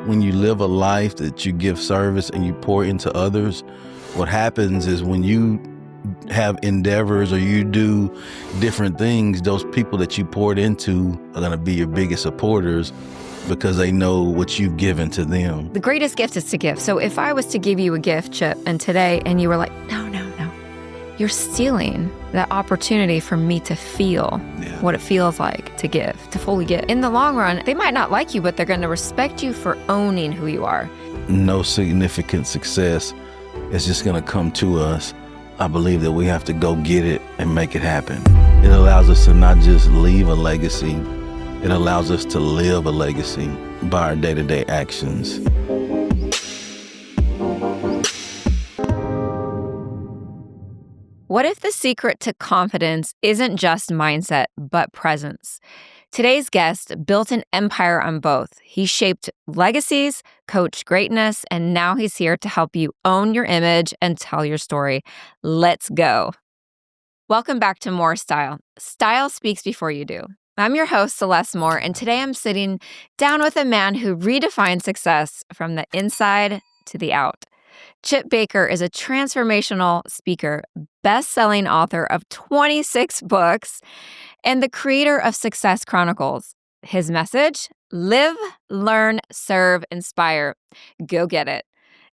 when you live a life that you give service and you pour into others, what happens is when you have endeavors or you do different things, those people that you poured into are going to be your biggest supporters because they know what you've given to them. The greatest gift is to give. So if I was to give you a gift, Chip, and today, and you were like, no, you're stealing that opportunity for me to feel what it feels like to give, to fully give. In the long run, they might not like you, but they're going to respect you for owning who you are. No significant success is just going to come to us. I believe that we have to go get it and make it happen. It allows us to not just leave a legacy, it allows us to live a legacy by our day-to-day actions. What if the secret to confidence isn't just mindset, but presence? Today's guest built an empire on both. He shaped legacies, coached greatness, and now he's here to help you own your image and tell your story. Let's go. Welcome back to More Style. Style speaks before you do. I'm your host, Celeste Moore, and today I'm sitting down with a man who redefined success from the inside to the out. Chip Baker is a transformational speaker, best-selling author of 26 books, and the creator of Success Chronicles. His message: live, learn, serve, inspire. Go get it.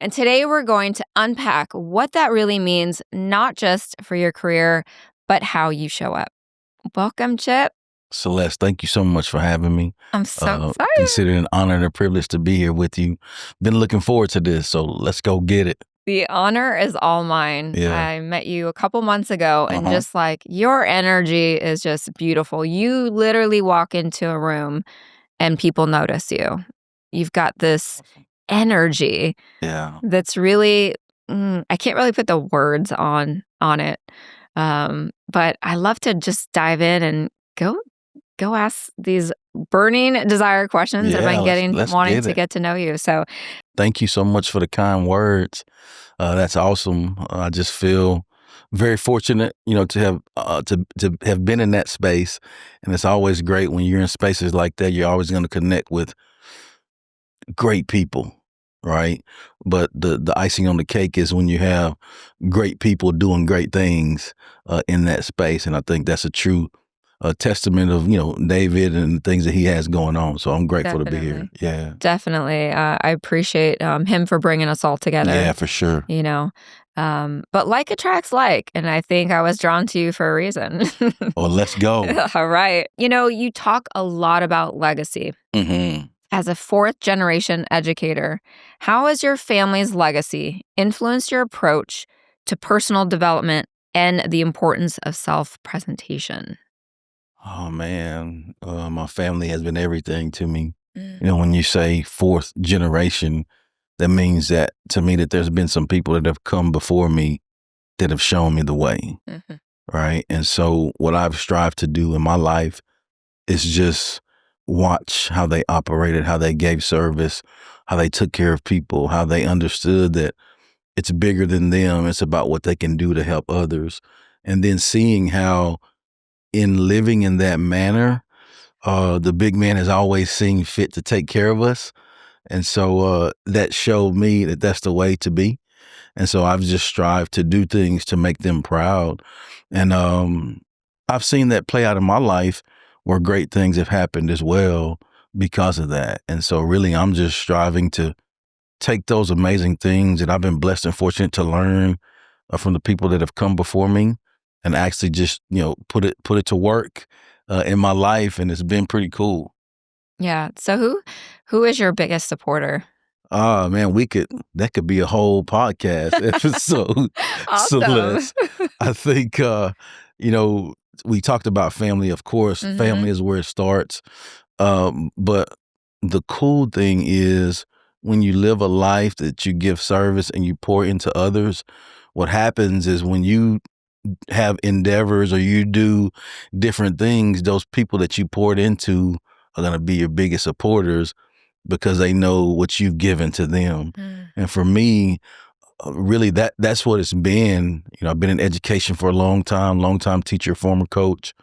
And today we're going to unpack what that really means, not just for your career, but how you show up. Welcome, Chip. Celeste, thank you so much for having me. I'm so excited. Consider it an honor and a privilege to be here with you. Been looking forward to this, so let's go get it. The honor is all mine. Yeah. I met you a couple months ago, and just like your energy is just beautiful. You literally walk into a room and people notice you. You've got this energy that's really, I can't really put the words on it. But I love to just dive in and go ask these burning desire questions that I've been wanting to get to know you. So thank you so much for the kind words. That's awesome. I just feel very fortunate, to have been in that space. And it's always great when you're in spaces like that. You're always going to connect with great people, right? But the icing on the cake is when you have great people doing great things in that space. And I think that's a true testament of, David and the things that he has going on. So I'm grateful to be here. Yeah. Definitely. I appreciate him for bringing us all together. Yeah, for sure. But like attracts like, and I think I was drawn to you for a reason. Well, let's go. All right. You talk a lot about legacy. Mm-hmm. As a fourth generation educator, how has your family's legacy influenced your approach to personal development and the importance of self-presentation? Oh, man. My family has been everything to me. When you say fourth generation, that means that to me that there's been some people that have come before me that have shown me the way. Mm-hmm. Right. And so what I've strived to do in my life is just watch how they operated, how they gave service, how they took care of people, how they understood that it's bigger than them. It's about what they can do to help others. And then seeing how in living in that manner, the big man has always seen fit to take care of us. And so that showed me that that's the way to be. And so I've just strived to do things to make them proud. And I've seen that play out in my life where great things have happened as well because of that. And so really, I'm just striving to take those amazing things that I've been blessed and fortunate to learn from the people that have come before me and actually just, put it to work in my life. And it's been pretty cool. Yeah. So who is your biggest supporter? Oh, man, that could be a whole podcast episode. Awesome. Celeste. I think, we talked about family, of course. Mm-hmm. Family is where it starts. But the cool thing is when you live a life that you give service and you pour into others, what happens is when you have endeavors or you do different things, those people that you poured into are going to be your biggest supporters because they know what you've given to them. Mm. And for me, really that's what it's been. I've been in education for a long time teacher, former coach.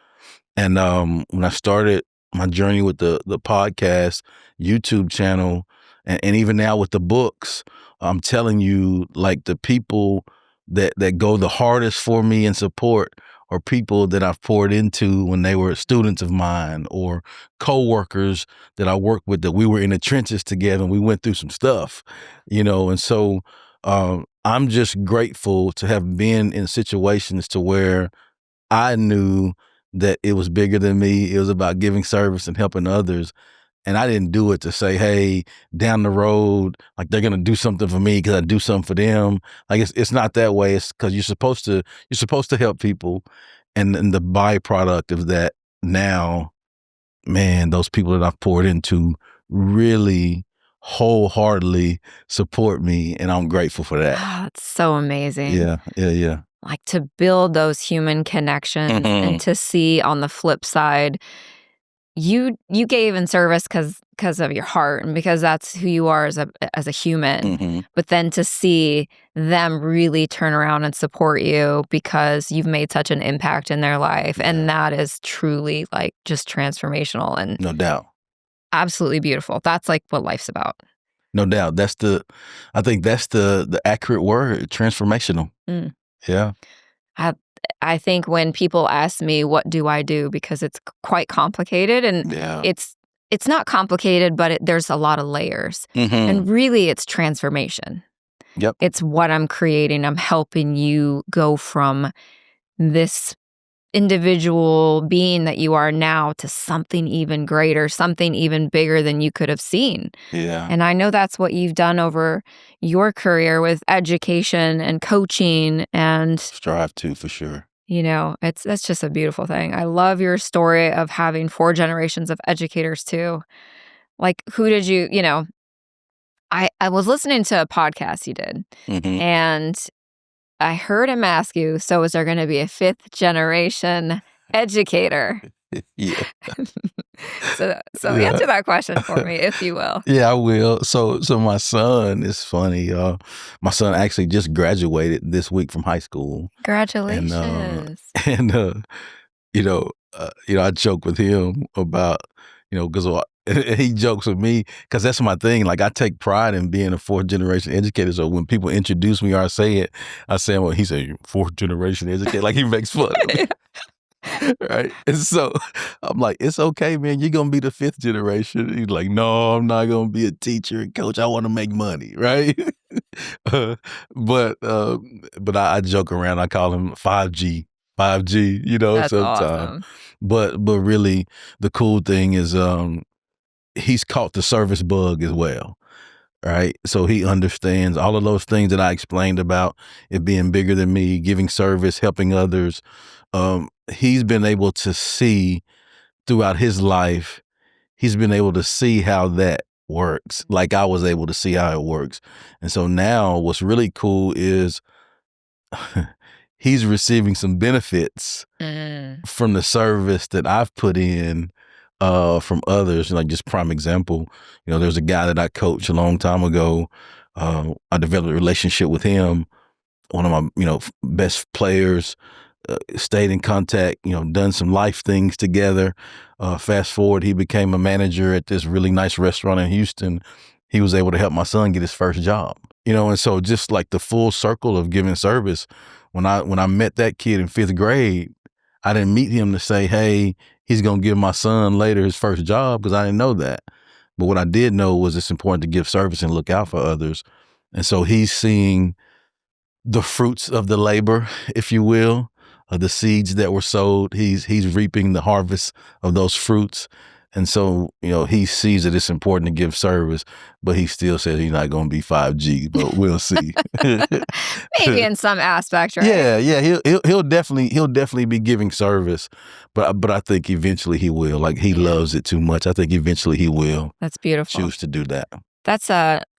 And when I started my journey with the podcast, YouTube channel, And even now with the books, I'm telling you, like the people that go the hardest for me in support are people that I've poured into when they were students of mine or coworkers that I worked with that we were in the trenches together and we went through some stuff, and so I'm just grateful to have been in situations to where I knew that it was bigger than me. It was about giving service and helping others. And I didn't do it to say, hey, down the road, like they're gonna do something for me because I do something for them. Like it's not that way. It's because you're supposed to help people, and then the byproduct of that now, man, those people that I've poured into really wholeheartedly support me, and I'm grateful for that. Oh, it's so amazing. Yeah, yeah, yeah. Like to build those human connections and to see on the flip side, you gave in service because of your heart and because that's who you are as a human. hmm But then to see them really turn around and support you because you've made such an impact in their life. Yeah. And that is truly like just transformational and No doubt. absolutely beautiful. That's like what life's about. No doubt. I think that's the accurate word, transformational. Mm. Yeah. I think when people ask me, what do I do? Because it's quite complicated and Yeah. it's not complicated, but there's a lot of layers. hmm And really it's transformation. Yep. It's what I'm creating. I'm helping you go from this individual being that you are now to something even greater, something even bigger than you could have seen. Yeah. And I know that's what you've done over your career with education and coaching and Strive to, for sure. that's just a beautiful thing. I love your story of having 4 generations of educators too. Like who did I was listening to a podcast you did hmm and I heard him ask you, so is there going to be a 5th generation educator? Yeah. So Yeah. answer that question for me, if you will. Yeah, I will. So my son is funny. My son actually just graduated this week from high school, and Congratulations. and I joke with him about because he jokes with me because that's my thing. Like I take pride in being a 4th-generation educator. So when people introduce me or I say it, well, he said 4th-generation educator. Like he makes fun of me. Right. And so I'm like, it's okay, man. You're going to be the 5th generation. He's like, no, I'm not going to be a teacher and coach. I want to make money. Right. uh, but I joke around. I call him 5G, 5G, That's sometimes. awesome. But really the cool thing is he's caught the service bug as well. Right. So he understands all of those things that I explained about it being bigger than me, giving service, helping others. He's been able to see throughout his life, he's been able to see how that works. Like I was able to see how it works. And so now what's really cool is he's receiving some benefits from the service that I've put in from others. Like just prime example, there's a guy that I coached a long time ago. I developed a relationship with him, one of my, best players, stayed in contact, done some life things together. Fast forward, he became a manager at this really nice restaurant in Houston. He was able to help my son get his first job, and so just like the full circle of giving service. When I met that kid in 5th grade, I didn't meet him to say, hey, he's going to give my son later his first job, because I didn't know that. But what I did know was it's important to give service and look out for others. And so he's seeing the fruits of the labor, if you will, the seeds that were sowed. He's reaping the harvest of those fruits. And so, he sees that it's important to give service, but he still says he's not going to be 5G, but we'll see. Maybe in some aspect, right? Yeah. He'll definitely be giving service, but I think eventually he will. Like he loves it too much. I think eventually he will. That's beautiful. Choose to do that. That's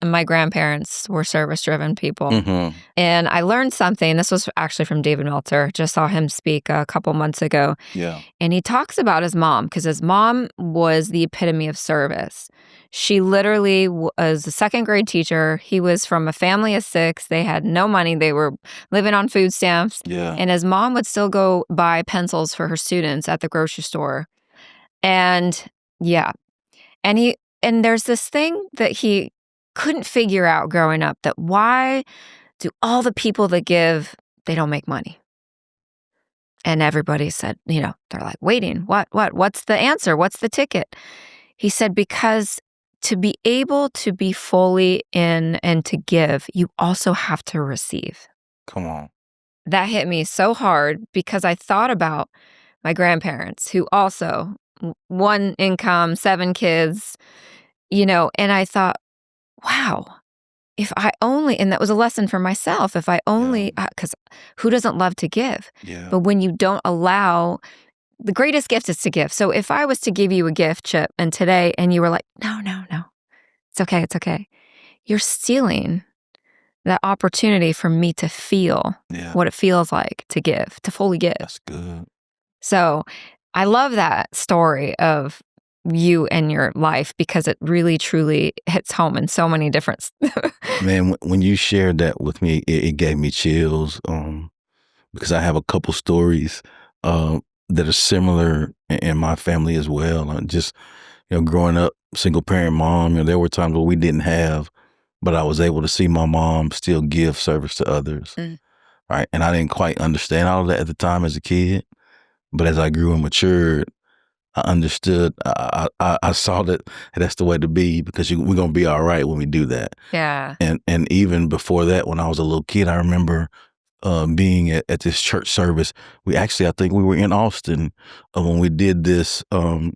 my grandparents were service-driven people. Mm-hmm. And I learned something. This was actually from David Meltzer. Just saw him speak a couple months ago. Yeah. And he talks about his mom because his mom was the epitome of service. She literally was a 2nd grade teacher. He was from a family of 6. They had no money. They were living on food stamps. Yeah. And his mom would still go buy pencils for her students at the grocery store. And yeah. And there's this thing that he couldn't figure out growing up that why do all the people that give, they don't make money? And everybody said, they're like, waiting, what's the answer? What's the ticket? He said, because to be able to be fully in and to give, you also have to receive. Come on. That hit me so hard because I thought about my grandparents who also one income, 7 kids, and I thought, wow, if I only, and that was a lesson for myself, if I only, because who doesn't love to give? Yeah. But when you don't allow, the greatest gift is to give. So if I was to give you a gift, Chip, and today, and you were like, no, it's okay. You're stealing that opportunity for me to feel what it feels like to give, to fully give. That's good. So I love that story of you and your life because it really, truly hits home in so many different. Man, when you shared that with me, it gave me chills because I have a couple stories that are similar in my family as well. Just, growing up, single parent mom, there were times where we didn't have, but I was able to see my mom still give service to others. Right. And I didn't quite understand all of that at the time as a kid. But as I grew and matured, I understood. I saw that that's the way to be because we're going to be all right when we do that. Yeah. And even before that, when I was a little kid, I remember being at this church service. I think we were in Austin when we did this. We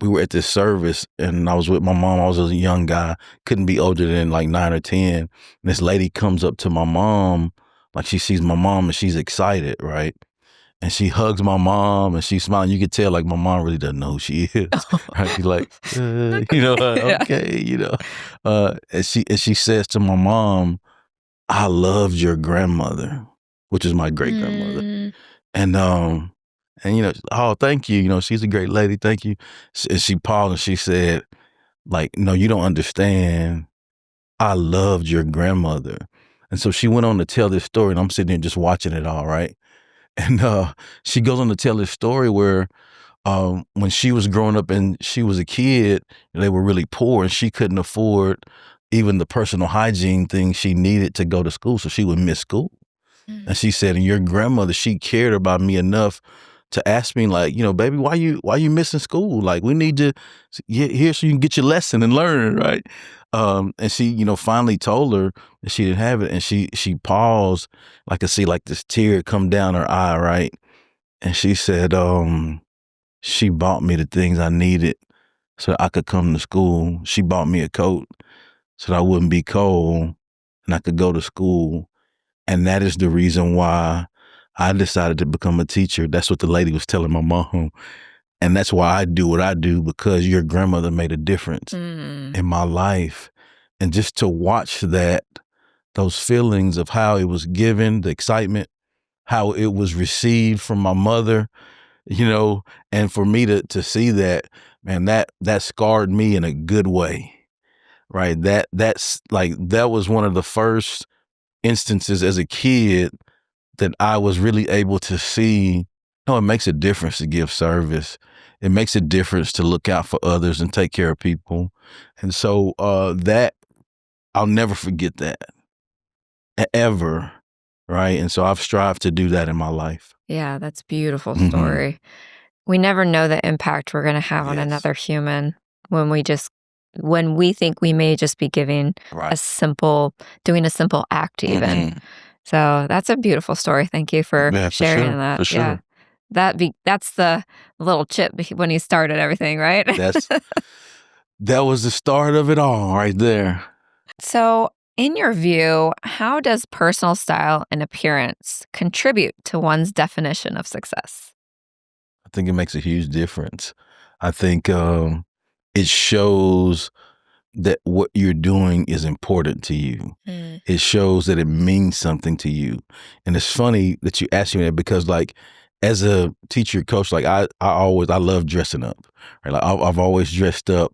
were at this service and I was with my mom. I was a young guy, couldn't be older than like 9 or 10. And this lady comes up to my mom, like she sees my mom and she's excited, right? And she hugs my mom and she's smiling. You could tell like my mom really doesn't know who she is. Right? She's like, okay, and she says to my mom, I loved your grandmother, which is my great grandmother. And oh, thank you. She's a great lady. Thank you. And she paused and she said, like, no, you don't understand. I loved your grandmother. And so she went on to tell this story and I'm sitting there just watching it all, right? And she goes on to tell this story where when she was growing up and she was a kid, they were really poor and she couldn't afford even the personal hygiene things she needed to go to school. So she would miss school. And she said, and your grandmother, she cared about me enough to ask me like, baby, why you missing school? Like we need to get here so you can get your lesson and learn, right? And she, finally told her that she didn't have it. And she paused, I could see like this tear come down her eye, right? And she said, she bought me the things I needed so I could come to school. She bought me a coat so that I wouldn't be cold and I could go to school. And that is the reason why I decided to become a teacher. That's what the lady was telling my mom. And that's why I do what I do, because your grandmother made a difference in my life. And just to watch that, those feelings of how it was given, the excitement, how it was received from my mother, and for me to see that, man, that scarred me in a good way, right? That's like, that was one of the first instances as a kid that I was really able to see, it makes a difference to give service. It makes a difference to look out for others and take care of people. And so that, I'll never forget that, ever, right? And so I've strived to do that in my life. Yeah, that's a beautiful story. We never know the impact we're going to have on another human when we think we may just be giving doing a simple act even. So that's a beautiful story. Thank you for sharing that. For sure. Yeah. That's the little Chip when he started everything, right? That was the start of it all right there. So in your view, how does personal style and appearance contribute to one's definition of success? I think it makes a huge difference. I think it shows that what you're doing is important to you. It shows that it means something to you. And it's funny that you asked me that because like as a teacher coach, like I love dressing up. Right? Like I've always dressed up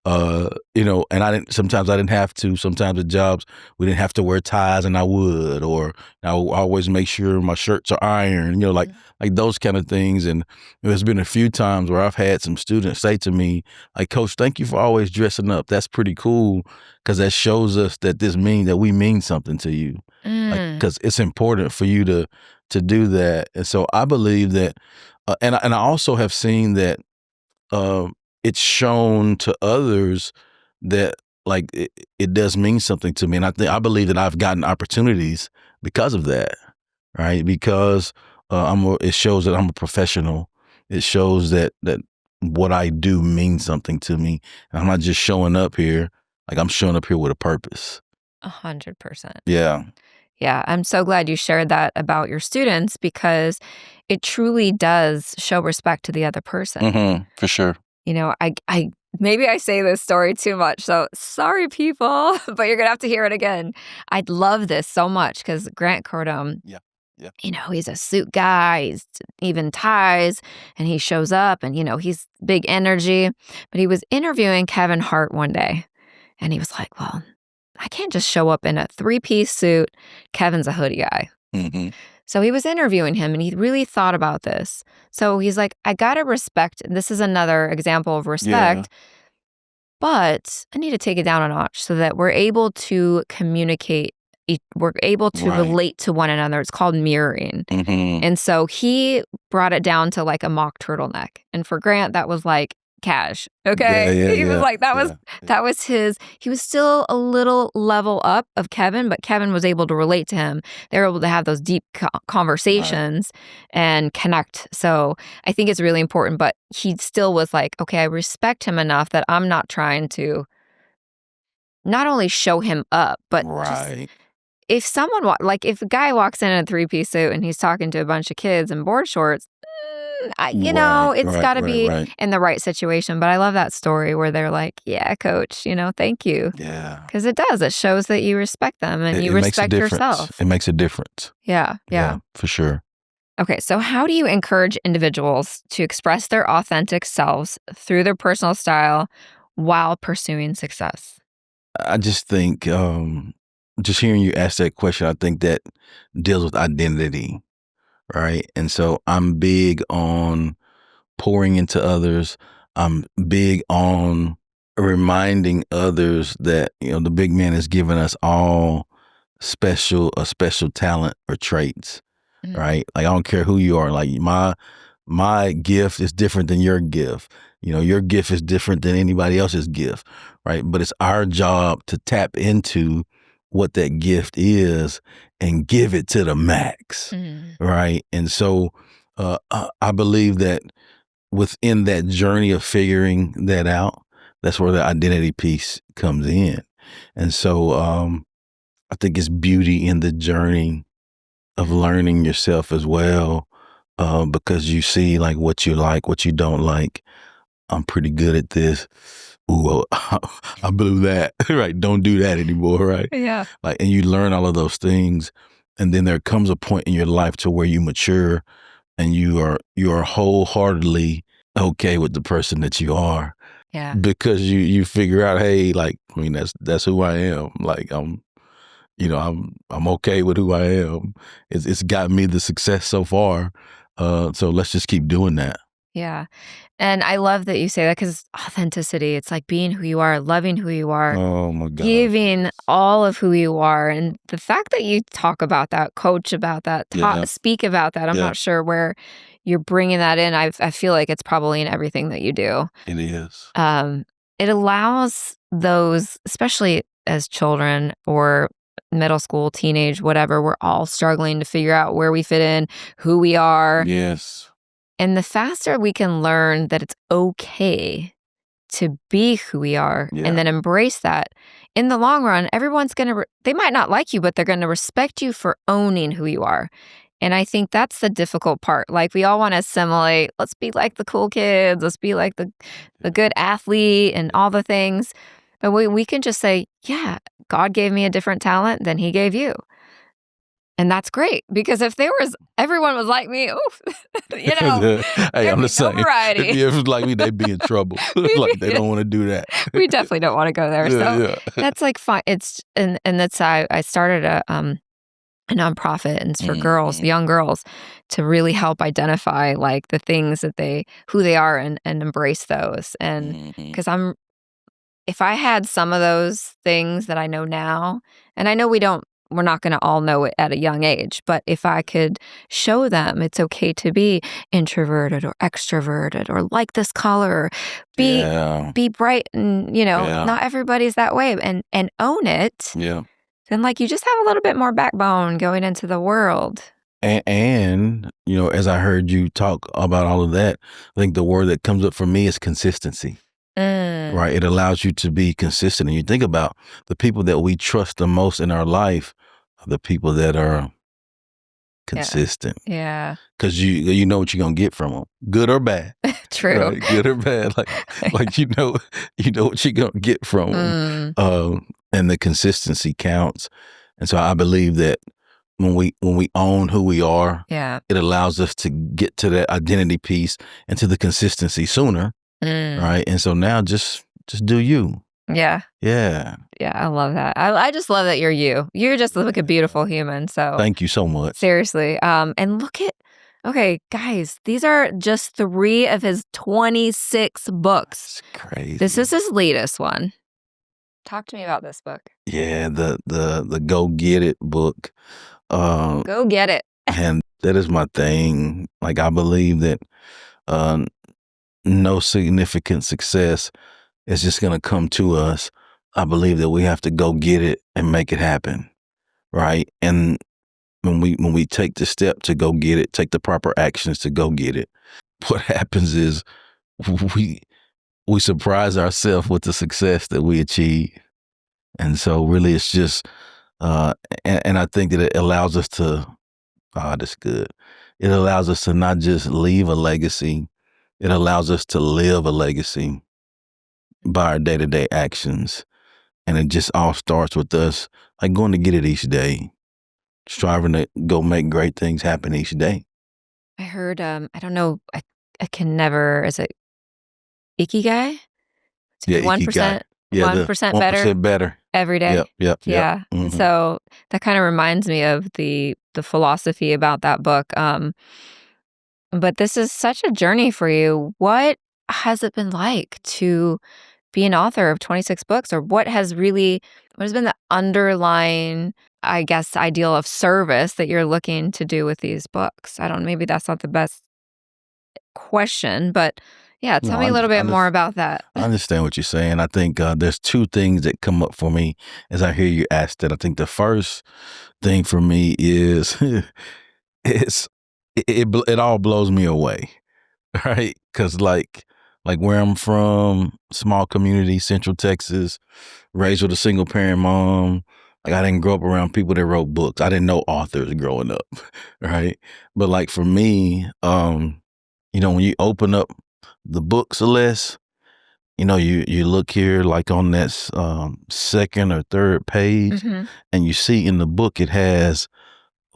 Sometimes I didn't have to. Sometimes at jobs we didn't have to wear ties, and I would, or I would always make sure my shirts are ironed. Like those kind of things. And there's been a few times where I've had some students say to me, like, "Coach, thank you for always dressing up. That's pretty cool, because that shows us that we mean something to you. Like, because it's important for you to do that." And so I believe that, and I also have seen that. It's shown to others that, like, it does mean something to me, and I believe that I've gotten opportunities because of that, right? Because it shows that I'm a professional. It shows that what I do means something to me, and I'm not just showing up here. Like, I'm showing up here with a purpose. 100%. Yeah. Yeah, I'm so glad you shared that about your students, because it truly does show respect to the other person. For sure. I maybe I say this story too much, so sorry, people, but you're gonna have to hear it again. I love this so much because Grant Cardone, Yeah. Yeah. he's a suit guy, he's even ties, and he shows up, and he's big energy. But he was interviewing Kevin Hart one day, and he was like, "Well, I can't just show up in a 3-piece suit. Kevin's a hoodie guy." Mm-hmm. So he was interviewing him, and he really thought about this. So he's like, "I gotta respect," and this is another example of respect, but I need to take it down a notch so that we're able to communicate. We're able to Right. relate to one another. It's called mirroring. Mm-hmm. And so he brought it down to like a mock turtleneck. And for Grant, that was like cash. Okay. Yeah. He was like, that Yeah. was his, he was still a little level up of Kevin, but Kevin was able to relate to him. They were able to have those deep conversations and connect. So I think it's really important, but he still was like, okay, I respect him enough that I'm not trying to not only show him up, but just Right. if someone if a guy walks in a 3-piece suit and he's talking to a bunch of kids in board shorts, it's got to be Right. in the right situation. But I love that story where they're like, "Yeah, coach, thank you," Yeah. because it does. It shows that you respect them and you It makes a respect difference. yourself. It makes a difference. Yeah. For sure. Okay, so how do you encourage individuals to express their authentic selves through their personal style while pursuing success? I just think, just hearing you ask that question, I think that deals with identity, right? And so I'm big on pouring into others. I'm big on reminding others that, the big man has given us all a special talent or traits, Mm. right? Like, I don't care who you are. Like, my gift is different than your gift. Your gift is different than anybody else's gift, right? But it's our job to tap into what that gift is and give it to the max, Mm. right? And so I believe that within that journey of figuring that out, that's where the identity piece comes in. And so I think it's beauty in the journey of learning yourself as well, because you see, like, what you like, what you don't like. I'm pretty good at this. Ooh, I blew that. Right. Don't do that anymore. Right. Yeah. Like, and you learn all of those things. And then there comes a point in your life to where you mature and you are wholeheartedly okay with the person that you are, Yeah. because you figure out, hey, like, I mean, that's who I am. Like, I'm okay with who I am. It's got me the success so far. So let's just keep doing that. Yeah. And I love that you say that because authenticity, it's like being who you are, loving who you are, Oh my God. giving all of who you are. And the fact that you talk about that, coach about that, Yeah. speak about that, I'm Yeah. not sure where you're bringing that in. I feel like it's probably in everything that you do. It is. It allows those, especially as children or middle school, teenage, whatever, we're all struggling to figure out where we fit in, who we are. Yes. And the faster we can learn that it's okay to be who we are Yeah. and then embrace that, in the long run, everyone's going to, they might not like you, but they're going to respect you for owning who you are. And I think that's the difficult part. Like, we all want to assimilate. Let's be like the cool kids. Let's be like the good athlete and all the things. But we can just say, yeah, God gave me a different talent than he gave you. And that's great, because if everyone was like me, oof, you know, Hey, I'm the no same. variety. If it was like me, they'd be in trouble. Like they don't want to do that. We definitely don't want to go there. So that's like fine. And that's I started a nonprofit, and it's for girls, young girls, to really help identify like the things that who they are, and embrace those. And because if I had some of those things that I know now, and I know we're not going to all know it at a young age, but if I could show them it's okay to be introverted or extroverted, or like this color, be bright, and not everybody's that way, and own it. Yeah. Then like you just have a little bit more backbone going into the world. And as I heard you talk about all of that, I think the word that comes up for me is consistency. Right? It allows you to be consistent. And you think about the people that we trust the most in our life are the people that are consistent. Yeah. Because you know what you're going to get from them, good or bad. True. Right? Good or bad. Like you know what you're going to get from them. And the consistency counts. And so I believe that when we own who we are, it allows us to get to that identity piece and to the consistency sooner. Right. And so now just do you. Yeah. Yeah. Yeah. I love that. I just love that you're you. You're just like a beautiful human. So thank you so much. Seriously. And okay, guys, these are just 3 of his 26 books. That's crazy. This is his latest one. Talk to me about this book. Yeah, the Go Get It book. Go Get It. And that is my thing. Like I believe that no significant success is just going to come to us. I believe that we have to go get it and make it happen, right? And when we take the step to go get it, take the proper actions to go get it, what happens is we surprise ourselves with the success that we achieve. And so really it's just, and I think that it allows us to, that's good. It allows us to not just leave a legacy, it allows us to live a legacy by our day-to-day actions. And it just all starts with us like going to get it each day, striving to go make great things happen each day. I heard, I don't know, I can never, is it Ikigai? Yeah, 1%, Ikigai. Yeah, 1% better every day. Yep. Yeah. Mm-hmm. So that kind of reminds me of the philosophy about that book. But this is such a journey for you. What has it been like to be an author of 26 books? Or what has been the underlying, I guess, ideal of service that you're looking to do with these books? I don't know, maybe that's not the best question, but yeah, tell me a little bit more about that. I understand what you're saying. I think there's 2 things that come up for me as I hear you ask that. I think the first thing for me is it all blows me away, right? Because like where I'm from, small community, Central Texas, raised with a single parent mom. Like I didn't grow up around people that wrote books. I didn't know authors growing up, right? But like for me, when you open up the book, Celeste, you look here like on that second or third page, and you see in the book it has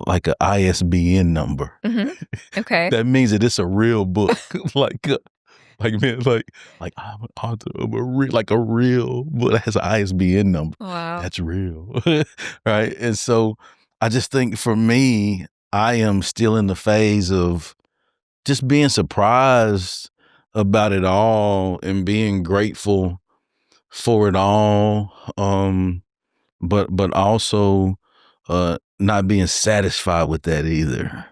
like an ISBN number. Okay. That means that it's a real book. like I'm an author of a real book that has an ISBN number. Wow. That's real. Right? And so I just think for me, I am still in the phase of just being surprised about it all and being grateful for it all. But also not being satisfied with that either.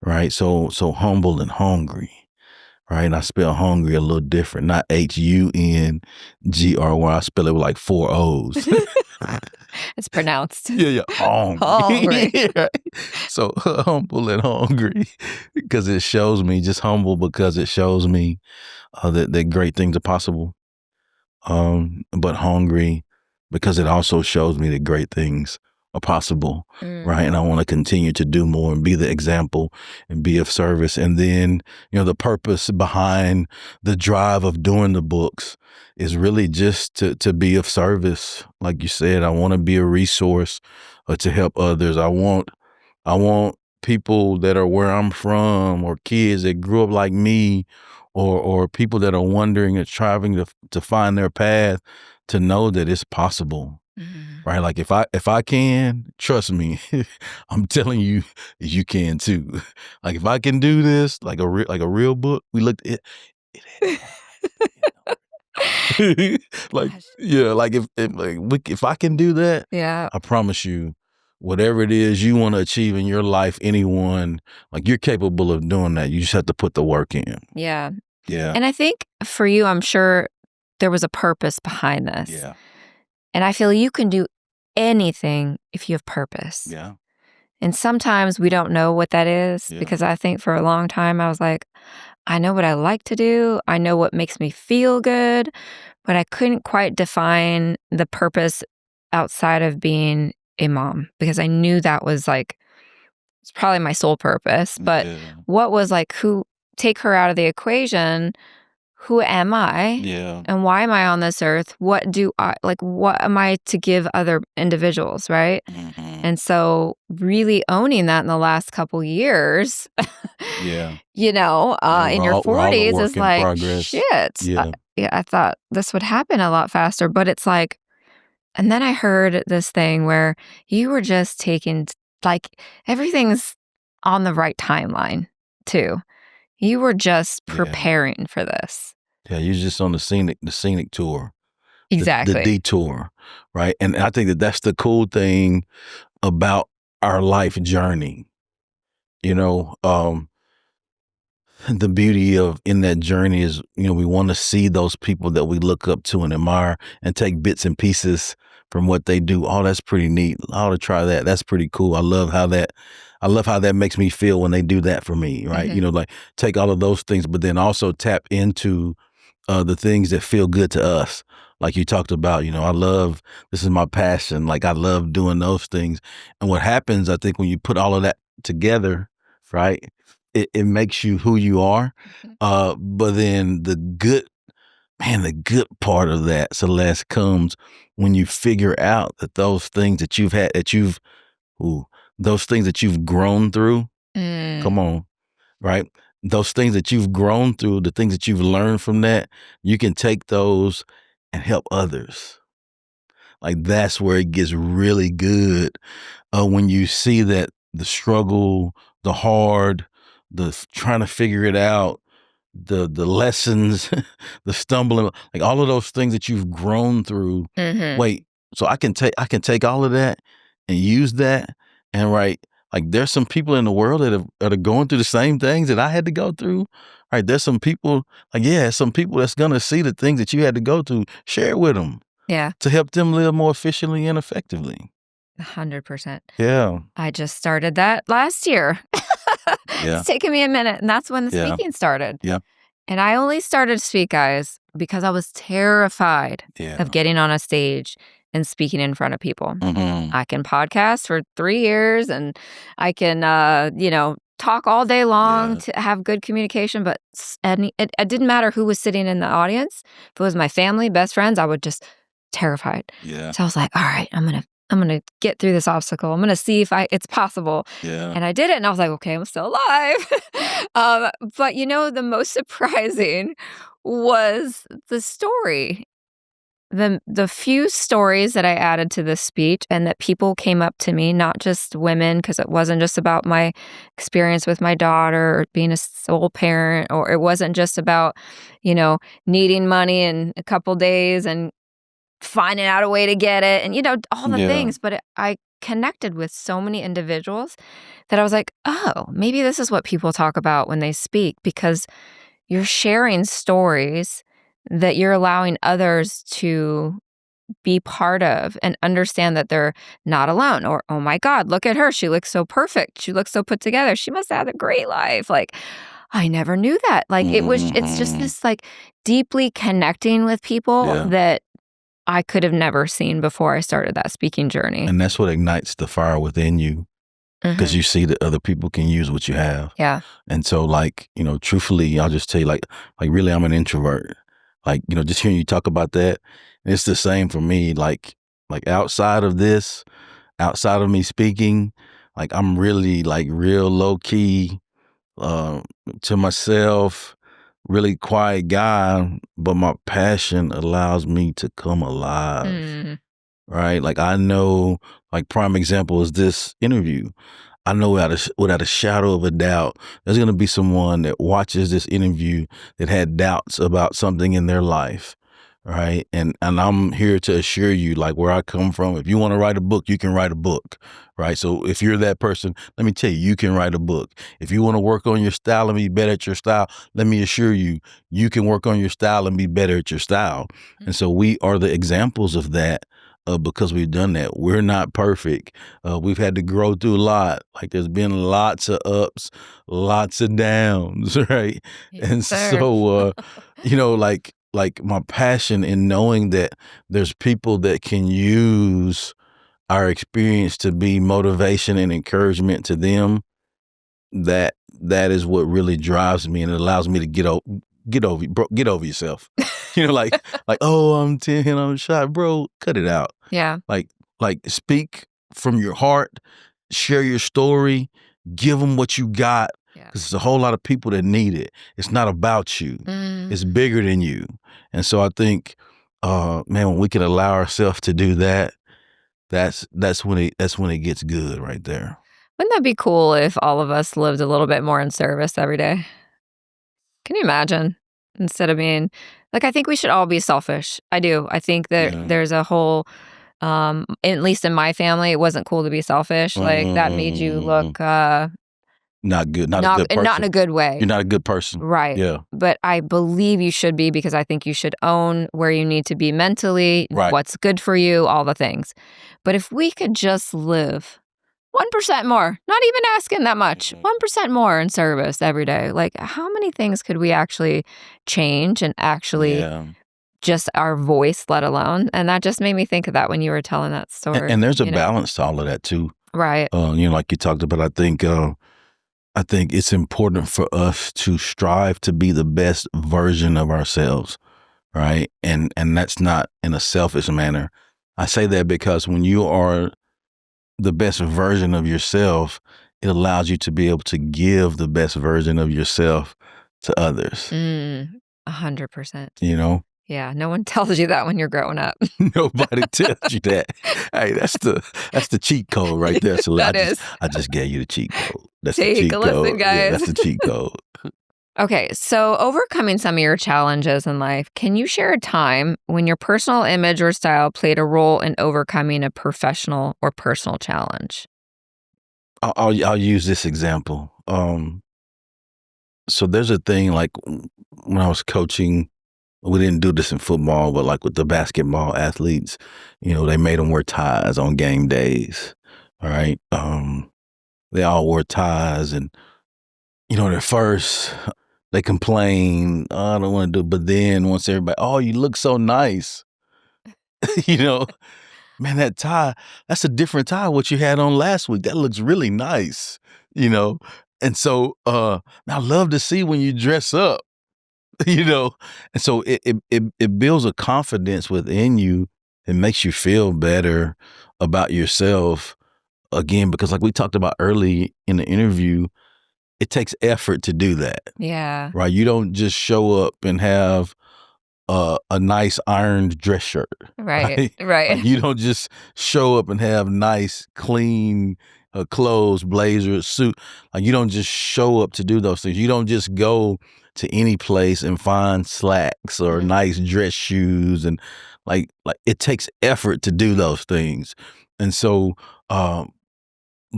Right? So humble and hungry. Right? And I spell hungry a little different, not HUNGRY. I spell it with like 4 O's. It's pronounced. Yeah. Hungry. Right? So humble and hungry because it shows me, just humble because it shows me that great things are possible. But hungry because it also shows me that great things are possible, right? And I want to continue to do more and be the example and be of service. And then, the purpose behind the drive of doing the books is really just to be of service. Like you said, I want to be a resource to help others. I want I want people that are where I'm from, or kids that grew up like me, or people that are wondering and striving to find their path, to know that it's possible. Mhm. Right? Like if I can, trust me, I'm telling you, you can too. Like if I can do this, like a real book, we looked at it had like, Gosh. yeah, like if I can do that, Yeah. I promise you, whatever it is you want to achieve in your life, anyone, like you're capable of doing that. You just have to put the work in. Yeah. Yeah. And I think for you, I'm sure there was a purpose behind this. Yeah. And I feel you can do anything if you have purpose. Yeah. And sometimes we don't know what that is, Yeah. because I think for a long time I was like, I know what I like to do. I know what makes me feel good, but I couldn't quite define the purpose outside of being a mom, because I knew that was like, it's probably my sole purpose. But Yeah. what was like, who, take her out of the equation, who am I? Yeah. And why am I on this earth? What do I like? What am I to give other individuals? Right. Mhm. And so, really owning that in the last couple years, Yeah. you know, Yeah. in your We're all a 40s is work in like, progress. shit. Yeah. Yeah, I thought this would happen a lot faster, but it's like, and then I heard this thing where you were just taking, like, everything's on the right timeline, too. You were just Yeah. preparing for this. Yeah. You're just on the scenic tour, the Exactly. detour, right? And I think that that's the cool thing about our life journey. You know, the beauty of in that journey is, we want to see those people that we look up to and admire and take bits and pieces from what they do. Oh, that's pretty neat. I ought to try that. That's pretty cool. I love how that makes me feel when they do that for me, right? Mhm. Like take all of those things, but then also tap into the things that feel good to us. Like you talked about, this is my passion. Like I love doing those things. And what happens, I think, when you put all of that together, right, it makes you who you are. Mhm. But then the good part of that, Celeste, comes when you figure out that those things that those things that you've grown through, Mm. come on, right? Those things that you've grown through, the things that you've learned from that, you can take those and help others. Like that's where it gets really good. When you see that the struggle, the hard, trying to figure it out, the lessons, the stumbling, like all of those things that you've grown through. Mhm. Wait, so I can take all of that and use that and like there's some people in the world that are going through the same things that I had to go through. Right? There's some people some people that's gonna see the things that you had to go through. Share it with them Yeah, to help them live more efficiently and effectively. 100%. Yeah, I just started that last year. yeah, It's taken me a minute, and that's when the yeah, speaking started. yeah, And I only started to speak, guys, because I was terrified of yeah. getting on a stage and speaking in front of people. Mhm. I can podcast for 3 years, and I can, talk all day long Yes. to have good communication, but it didn't matter who was sitting in the audience. If it was my family, best friends, I would just terrified. Yeah. So I was like, "All right, I'm gonna get through this obstacle. I'm gonna see if it's possible." Yeah. And I did it, and I was like, "Okay, I'm still alive." But the most surprising was the story. The few stories that I added to this speech, and that people came up to me, not just women, because it wasn't just about my experience with my daughter or being a sole parent, or it wasn't just about, needing money in a couple days and finding out a way to get it, and all the Yeah. things. But I connected with so many individuals that I was like, oh, maybe this is what people talk about when they speak, because you're sharing stories that you're allowing others to be part of and understand that they're not alone. Or, oh my God, look at her. She looks so perfect. She looks so put together. She must have had a great life. Like, I never knew that. Like, it's just Mhm. this like deeply connecting with people Yeah. that I could have never seen before I started that speaking journey. And that's what ignites the fire within you, because Mhm. you see that other people can use what you have. Yeah. And so, like, truthfully, I'll just tell you, like really, I'm an introvert. Like, just hearing you talk about that, it's the same for me. Like outside of this, outside of me speaking, Like I'm really like real low key, uh, to myself, really quiet guy, but my passion allows me to come alive. Mm. Right? Like I know, like prime example is this interview. I know without a shadow of a doubt, there's going to be someone that watches this interview that had doubts about something in their life, right? And I'm here to assure you, like where I come from, if you want to write a book, you can write a book, right? So if you're that person, let me tell you, you can write a book. If you want to work on your style and be better at your style, let me assure you, you can work on your style and be better at your style. And so we are the examples of that. Because we've done that. We're not perfect. We've had to grow through a lot. Like there's been lots of ups, lots of downs, right? Yes, And sir. so, like my passion in knowing that there's people that can use our experience to be motivation and encouragement to them. That is what really drives me, and it allows me to get over yourself. Like oh, I'm 10, I'm shy, bro. Cut it out. Yeah. Like speak from your heart, share your story, give them what you got, Yeah. because there's a whole lot of people that need it. It's not about you. It's bigger than you. And so I think, man, when we can allow ourselves to do that, that's when it gets good right there. Wouldn't that be cool if all of us lived a little bit more in service every day? Can you imagine? Instead of being like, I think we should all be selfish. I do. I think that Yeah. there's a whole, at least in my family, it wasn't cool to be selfish. Like that made you look Not good. Not a not good and not in person. a good way. You're not a good person. Right. Yeah. But I believe you should be, because I think you should own where you need to be mentally, Right. what's good for you, all the things. But if we could just live 1% more, not even asking that much, 1% more in service every day, like how many things could we actually change and actually Yeah. just our voice, let alone? And that just made me think of that when you were telling that story. And there's a you know? balance to all of that too. Right. Like you talked about, I think it's important for us to strive to be the best version of ourselves, right? And that's not in a selfish manner. I say that because when you are the best version of yourself, it allows you to be able to give the best version of yourself to others. 100%. You know? Yeah, no one tells you that when you're growing up. Nobody tells you that. Hey, that's the cheat code right there. So That is. I just gave you the cheat code. That's Take the cheat a listen, code. Yeah, guys. that's the cheat code. Okay, so overcoming some of your challenges in life, can you share a time when your personal image or style played a role in overcoming a professional or personal challenge? I'll use this example. So there's a thing like when I was coaching, we didn't do this in football, but like with the basketball athletes, they made them wear ties on game days. All right. They all wore ties, and at first they complain, oh, I don't want to do it. But then once everybody, oh, you look so nice. Man, that tie, that's a different tie what you had on last week. That looks really nice, And so I love to see when you dress up, And so it builds a confidence within you. It makes you feel better about yourself again, because like we talked about early in the interview, it takes effort to do that. Yeah. Right? You don't just show up and have a nice ironed dress shirt. Right. Like you don't just show up and have nice, clean clothes, blazer, suit. Like you don't just show up to do those things. You don't just go to any place and find slacks or nice dress shoes, and like it takes effort to do those things. And so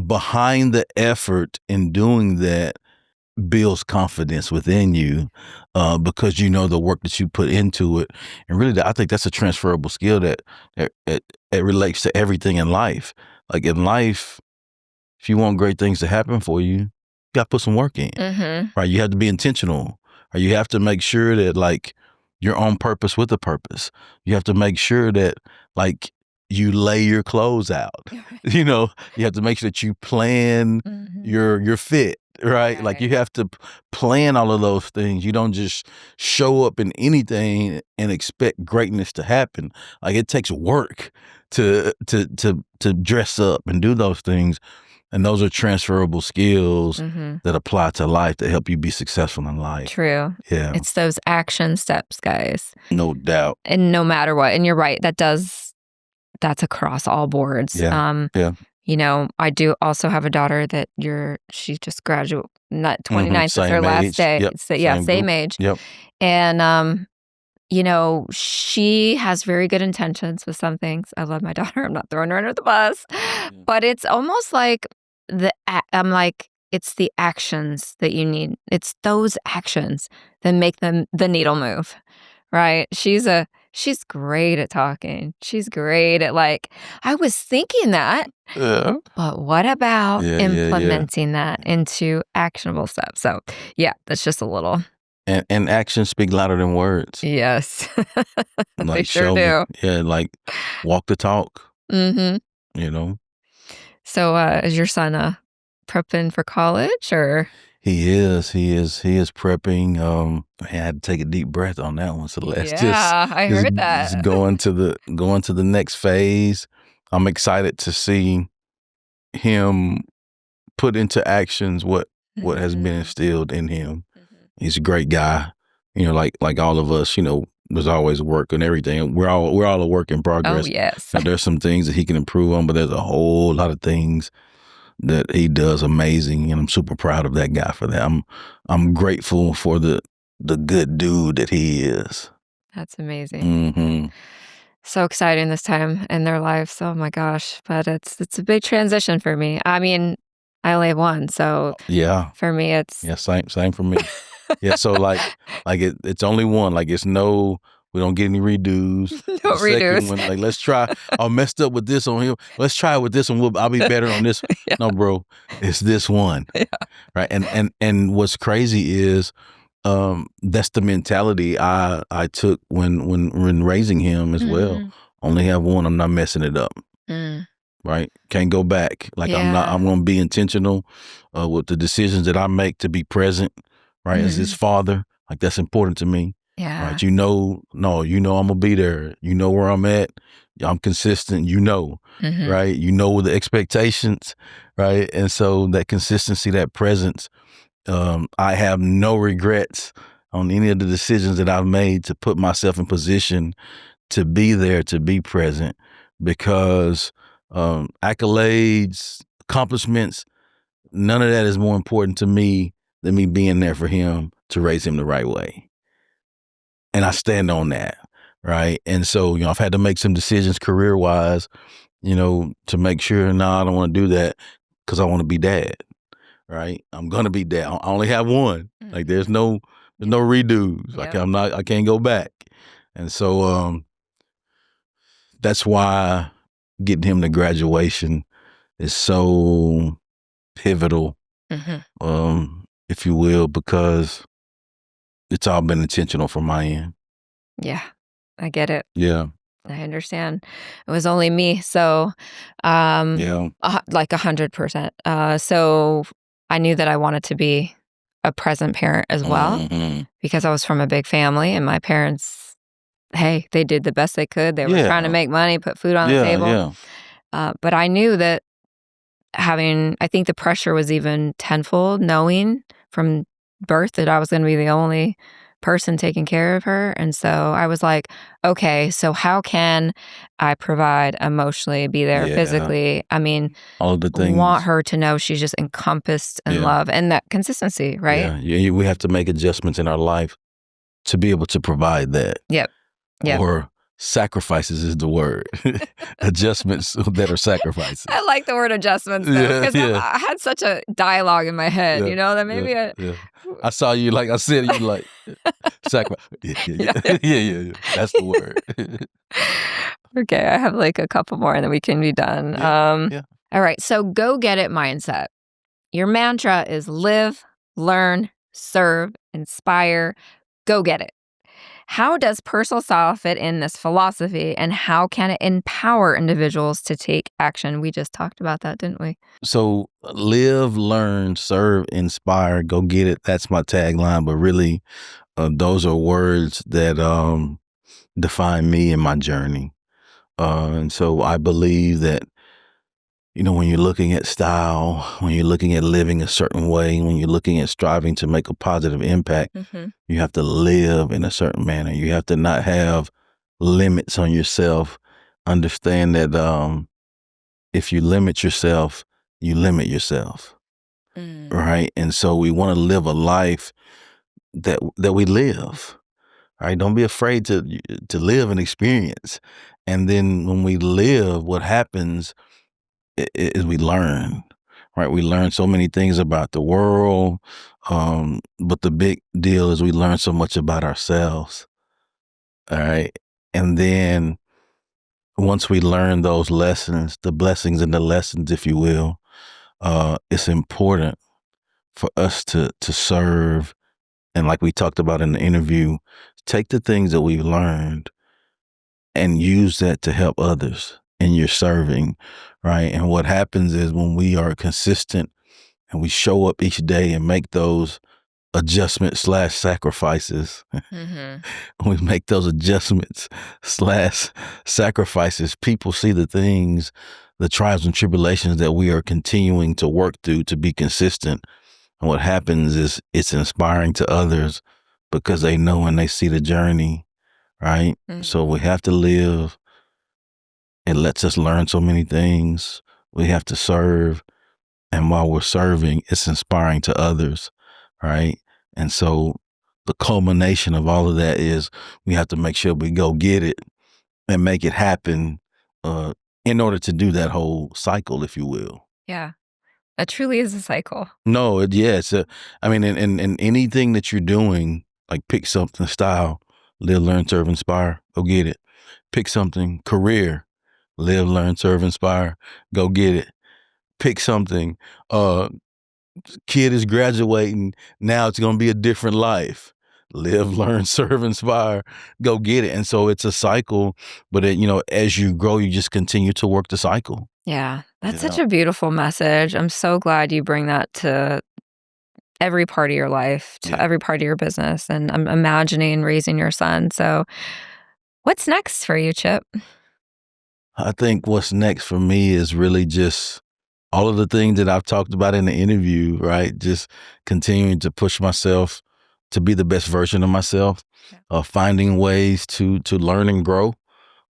behind the effort in doing that builds confidence within you, because the work that you put into it. And really, I think that's a transferable skill that it relates to everything in life. Like in life, if you want great things to happen for you, you got to put some work in, right? You have to be intentional, or you have to make sure that like you're on purpose with a purpose. You have to make sure that like you lay your clothes out. You have to make sure that you plan your fit. Right? Like you have to plan all of those things. You don't just show up in anything and expect greatness to happen. Like it takes work to dress up and do those things. And those are transferable skills that apply to life to help you be successful in life. True. Yeah. It's those action steps, guys. No doubt. And no matter what, and you're right, that's across all boards. Yeah. You know, I do also have a daughter that she just graduated, not 29th is her last day. Yep. So, same age. Yep. And, you know, she has very good intentions with some things. I love my daughter. I'm not throwing her under the bus. But it's almost like it's the actions that you need. It's those actions that make the needle move, right? She's great at talking. She's great at I was thinking that, but what about implementing that into actionable stuff? So yeah, that's just a little. And actions speak louder than words. Yes. They Like sure show do. me. Yeah, like walk the talk. Mm-hmm. You know? So is your son prepping for college or? He is prepping. I had to take a deep breath on that one, Celeste. Yeah, I heard that. Just going to the next phase. I'm excited to see him put into actions what has been instilled in him. He's a great guy. You know, like all of us, you know, there's always work and everything. We're all a work in progress. Oh, yes. Now, there's some things that he can improve on, but there's a whole lot of things that he does amazing, and I'm super proud of that guy for that. I'm grateful for the good dude that he is. That's amazing. So exciting this time in their lives. Oh my gosh. But it's a big transition for me. I mean, I only have one, so yeah. For me it's same for me. Yeah, so it's only one. Like it's no, we don't get any redos. No redos. One, let's try. I messed up with this on him. Let's try it with this one. I'll be better on this. Yeah. No, bro, it's this one. Yeah. Right. And what's crazy is, that's the mentality I took when raising him as well. Only have one. I'm not messing it up. Right. Can't go back. I'm going to be intentional with the decisions that I make to be present. Right. As his father, that's important to me. Yeah. Right. I'm going to be there. You know where I'm at. I'm consistent, right. The expectations. Right. And so that consistency, that presence, I have no regrets on any of the decisions that I've made to put myself in position to be there, to be present, because accolades, accomplishments, none of that is more important to me than me being there for him to raise him the right way. And I stand on that, right? And so, I've had to make some decisions career-wise, to make sure, I don't want to do that because I want to be dad, right? I'm going to be dad. I only have one. There's no redos. Yep. I can't go back. And so that's why getting him to graduation is so pivotal, if you will, because it's all been intentional from my end. Yeah, I get it. Yeah. I understand. It was only me, so like 100%. So I knew that I wanted to be a present parent as well, because I was from a big family, and my parents, hey, they did the best they could. They were trying to make money, put food on the table. But I knew that I think the pressure was even tenfold, knowing from birth that I was going to be the only person taking care of her. And so I was like, okay, so how can I provide emotionally, be there physically? I mean, all of the things. Want her to know she's just encompassed in love and that consistency, right? Yeah, we have to make adjustments in our life to be able to provide that. Yep. Or sacrifices is the word. Adjustments that are sacrifices. I like the word adjustments, though, because I had such a dialogue in my head, that maybe I saw you, like I said, you like sacrifice. Yeah. That's the word. Okay, I have like a couple more and then we can be done. All right, so go get it mindset. Your mantra is live, learn, serve, inspire, go get it. How does personal style fit in this philosophy, and how can it empower individuals to take action? We just talked about that, didn't we? So live, learn, serve, inspire, go get it. That's my tagline. But really, those are words that define me and my journey. And so I believe that when you're looking at style, when you're looking at living a certain way, when you're looking at striving to make a positive impact, you have to live in a certain manner. You have to not have limits on yourself. Understand that if you limit yourself, you limit yourself, right? And so we want to live a life that we live. All right, don't be afraid to live and experience. And then when we live, what happens is we learn, right? We learn so many things about the world, but the big deal is we learn so much about ourselves, all right? And then once we learn those lessons, the blessings and the lessons, if you will, it's important for us to serve. And like we talked about in the interview, take the things that we've learned and use that to help others in your serving, right? And what happens is when we are consistent and we show up each day and make those adjustments/sacrifices, we make those adjustments/sacrifices, people see the things, the trials and tribulations that we are continuing to work through to be consistent. And what happens is it's inspiring to others because they know and they see the journey, right? So we have to live. It lets us learn so many things. We have to serve. And while we're serving, it's inspiring to others, right? And so the culmination of all of that is we have to make sure we go get it and make it happen in order to do that whole cycle, if you will. Yeah. It truly is a cycle. No, it's in anything that you're doing, like pick something, style, live, learn, serve, inspire, go get it. Pick something, career, live, learn, serve, inspire, go get it. Pick something, kid is graduating, now it's going to be a different life. Live, learn, serve, inspire, go get it. And so it's a cycle, but as you grow, you just continue to work the cycle. Yeah, that's such a beautiful message. I'm so glad you bring that to every part of your life, to every part of your business. And I'm imagining raising your son. So what's next for you, Chip? I think what's next for me is really just all of the things that I've talked about in the interview, right? Just continuing to push myself to be the best version of myself, finding ways to learn and grow,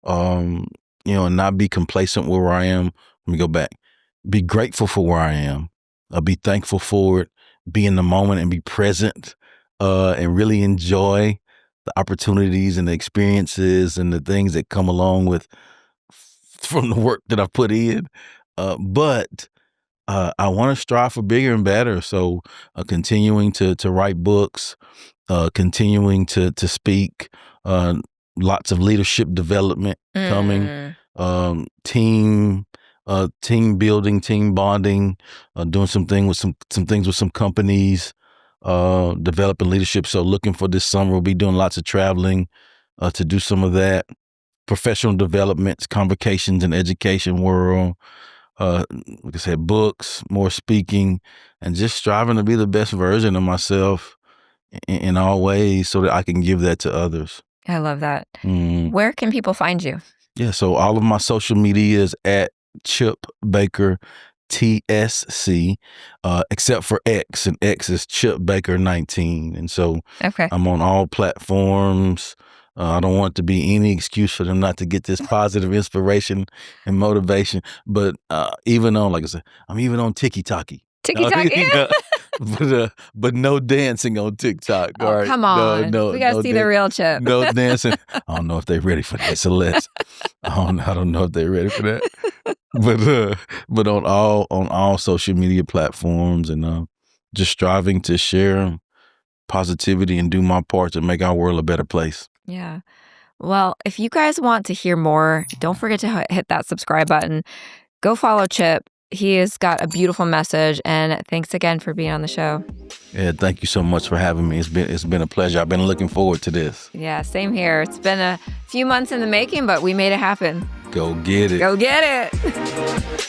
and not be complacent where I am. Let me go back. Be grateful for where I am. Be thankful for it. Be in the moment and be present, and really enjoy the opportunities and the experiences and the things that come along with from the work that I've put in. But I want to strive for bigger and better. So continuing to write books, continuing to speak, lots of leadership development coming, team building, team bonding, doing some things with some companies, developing leadership. So looking for this summer, we'll be doing lots of traveling to do some of that. Professional developments, convocations in education world. Like I said, books, more speaking, and just striving to be the best version of myself in all ways so that I can give that to others. I love that. Where can people find you? Yeah, so all of my social media is at Chip Baker TSC, except for X, and X is Chip Baker 19. And so I'm on all platforms. I don't want it to be any excuse for them not to get this positive inspiration and motivation. But even on, like I said, I'm even on TikTok. But no dancing on TikTok. Oh, all right? Come on. No, we got to see the real Chip. No dancing. I don't know if they're ready for that, Celeste. I don't know if they're ready for that. But on all social media platforms, and just striving to share positivity and do my part to make our world a better place. Yeah. Well, if you guys want to hear more, don't forget to hit that subscribe button. Go follow Chip. He has got a beautiful message, and thanks again for being on the show. Yeah, thank you so much for having me. It's been a pleasure. I've been looking forward to this. Yeah, same here. It's been a few months in the making, but we made it happen. Go get it. Go get it.